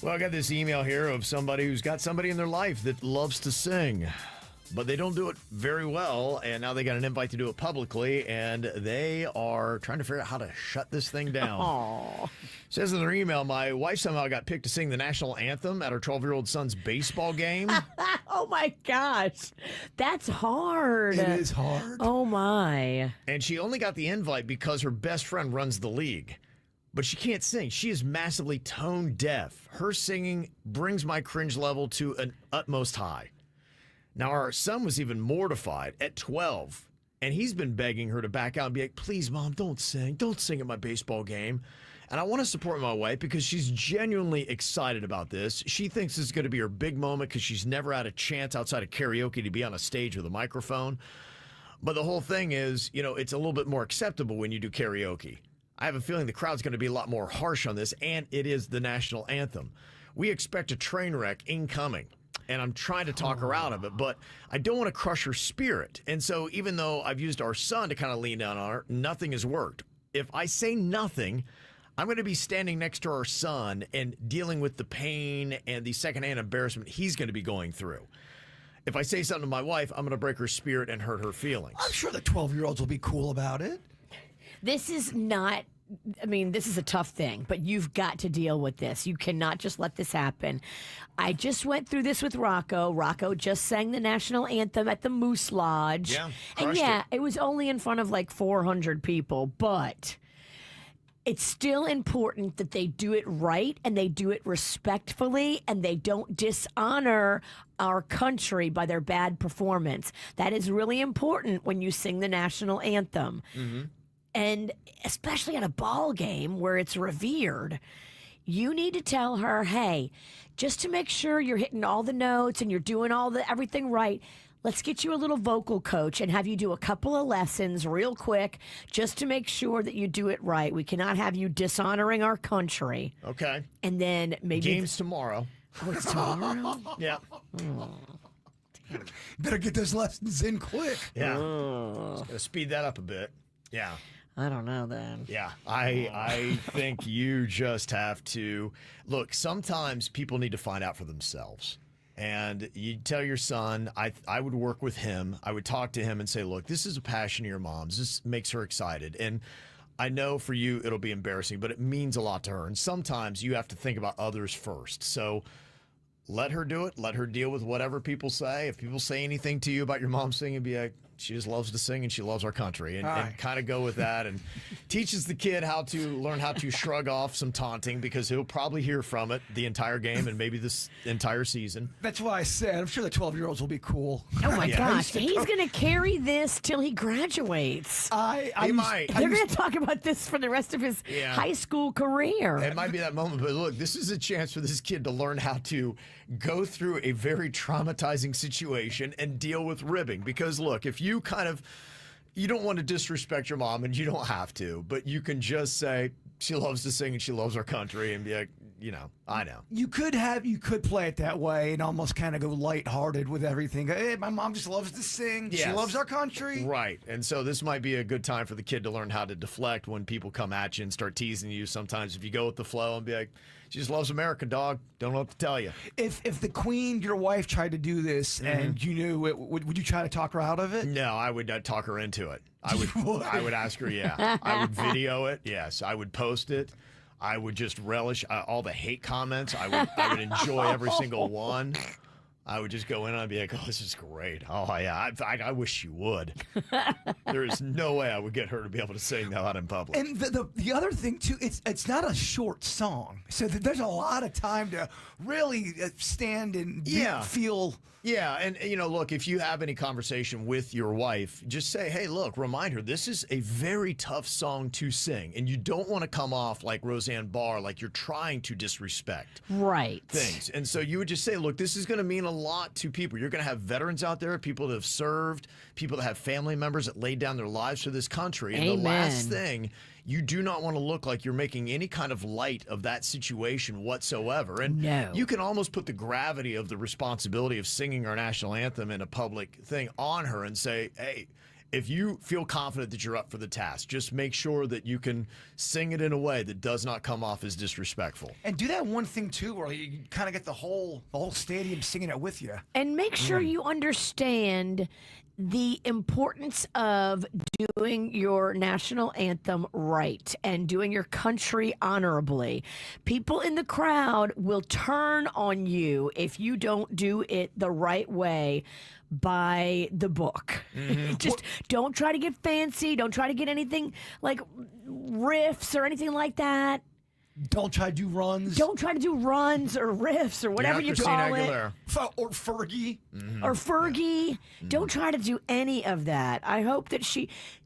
Well, I got this email here of somebody who's got somebody in their life that loves to sing, but they don't do it very well, and now they got an invite to do it publicly, and they are trying to figure out how to shut this thing down. Aww. Says in their email, my wife somehow got picked to sing the national anthem at her 12-year-old son's baseball game. Oh, my gosh. That's hard. It is hard. Oh, my. And she only got the invite because her best friend runs the league. But she can't sing. She is massively tone deaf. Her singing brings my cringe level to an utmost high. Now, our son was even mortified at 12, and he's been begging her to back out and be like, please, Mom, don't sing. Don't sing at my baseball game. And I want to support my wife because she's genuinely excited about this. She thinks this is going to be her big moment because she's never had a chance outside of karaoke to be on a stage with a microphone. But the whole thing is, it's a little bit more acceptable when you do karaoke. I have a feeling the crowd's going to be a lot more harsh on this, and it is the national anthem. We expect a train wreck incoming, and I'm trying to talk her out of it, but I don't want to crush her spirit. And so even though I've used our son to kind of lean down on her, nothing has worked. If I say nothing, I'm going to be standing next to our son and dealing with the pain and the secondhand embarrassment he's going to be going through. If I say something to my wife, I'm going to break her spirit and hurt her feelings. I'm sure the 12-year-olds will be cool about it. This is not, this is a tough thing, but you've got to deal with this. You cannot just let this happen. I just went through this with Rocco. Rocco just sang the national anthem at the Moose Lodge. Yeah, and it was only in front of like 400 people, but it's still important that they do it right and they do it respectfully and they don't dishonor our country by their bad performance. That is really important when you sing the national anthem. Mm-hmm. And especially at a ball game where it's revered, you need to tell her, hey, just to make sure you're hitting all the notes and you're doing everything right, let's get you a little vocal coach and have you do a couple of lessons real quick just to make sure that you do it right. We cannot have you dishonoring our country. Okay. And then maybe... Game's tomorrow. Oh, it's tomorrow? Yeah. Better get those lessons in quick. Yeah. Gotta speed that up a bit. Yeah. I don't know then. Yeah, I think you just have to look. Sometimes people need to find out for themselves, and you tell your son. I would work with him. I would talk to him and say, look, this is a passion of your mom's. This makes her excited, and I know for you it'll be embarrassing, but it means a lot to her. And sometimes you have to think about others first. So let her do it. Let her deal with whatever people say. If people say anything to you about your mom singing, be like, she just loves to sing and she loves our country, and kind of go with that, and teaches the kid how to learn how to shrug off some taunting because he'll probably hear from it the entire game and maybe this entire season. That's why I said I'm sure the 12-year-olds will be cool. Oh my Yeah. gosh, he's going to carry this till he graduates. He might. They're going to talk about this for the rest of his high school career. It might be that moment, but look, this is a chance for this kid to learn how to go through a very traumatizing situation and deal with ribbing. Because look, if you you don't want to disrespect your mom, and you don't have to, but you can just say she loves to sing and she loves our country, and be like, I know. You could play it that way and almost kind of go lighthearted with everything. Hey, my mom just loves to sing. Yes. She loves our country. Right. And so this might be a good time for the kid to learn how to deflect when people come at you and start teasing you. Sometimes if you go with the flow and be like, she just loves America, dog. Don't know what to tell you. If the queen, your wife, tried to do this and you knew it, would you try to talk her out of it? No, I would talk her into it. I would ask her, yeah. I would video it. Yes. I would post it. I would just relish all the hate comments. I would enjoy every single one. I would just go in and I'd be like, oh, this is great. Oh, yeah, I wish you would. There is no way I would get her to be able to sing that out in public. And the other thing, too, it's not a short song. So there's a lot of time to really stand and feel. Yeah, and look, if you have any conversation with your wife, just say, hey, look, remind her, this is a very tough song to sing, and you don't want to come off like Roseanne Barr, like you're trying to disrespect things. And so you would just say, look, this is going to mean a lot to people. You're going to have veterans out there, people that have served, people that have family members that laid down their lives for this country. And the last thing, you do not want to look like you're making any kind of light of that situation whatsoever. And you can almost put the gravity of the responsibility of singing our national anthem in a public thing on her and say, hey, if you feel confident that you're up for the task, just make sure that you can sing it in a way that does not come off as disrespectful. And do that one thing too, where you kind of get the whole stadium singing it with you. And make sure you understand the importance of doing your national anthem right and doing your country honorably. People in the crowd will turn on you if you don't do it the right way by the book. Just don't try to get fancy. Don't try to get anything like riffs or anything like that. Don't try to do runs. Don't try to do runs or riffs or whatever you Christina call Aguilera. it. Or Fergie. Or Fergie. Don't try to do any of that. I hope that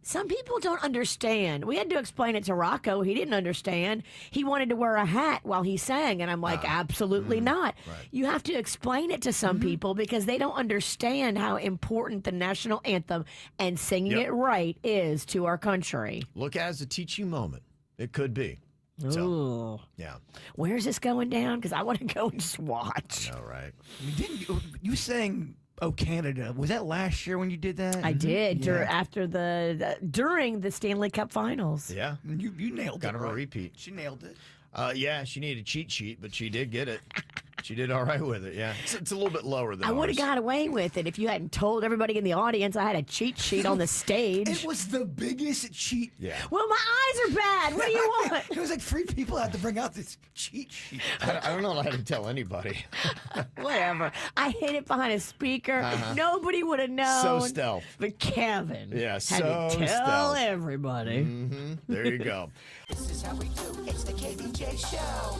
some people don't understand. We had to explain it to Rocco. He didn't understand. He wanted to wear a hat while he sang, and I'm like, absolutely not. Right. You have to explain it to some people because they don't understand how important the national anthem and singing it right is to our country. Look at it as a teaching moment. It could be. Ooh. So, yeah. Where's this going down? Because I want to go and just watch. All right. Didn't you sang "Oh Canada"? Was that last year when you did that? I did Yeah. during the Stanley Cup Finals. Yeah. You nailed Kind it. of a right? repeat. She nailed it. Yeah, she needed a cheat sheet, but she did get it. She did all right with it, yeah. It's a little bit lower than I would have ours. got away with it if you hadn't told everybody in the audience I had a cheat sheet on the stage. It was the biggest cheat. Yeah. Well, my eyes are bad. What do you want? It was like 3 people had to bring out this cheat sheet. I don't know how to tell anybody. Whatever. I hid it behind a speaker. Nobody would have known. So stealth. But Kevin Yeah, had so to tell stealth. everybody. There you go. This is how we do. It's the KBJ Show.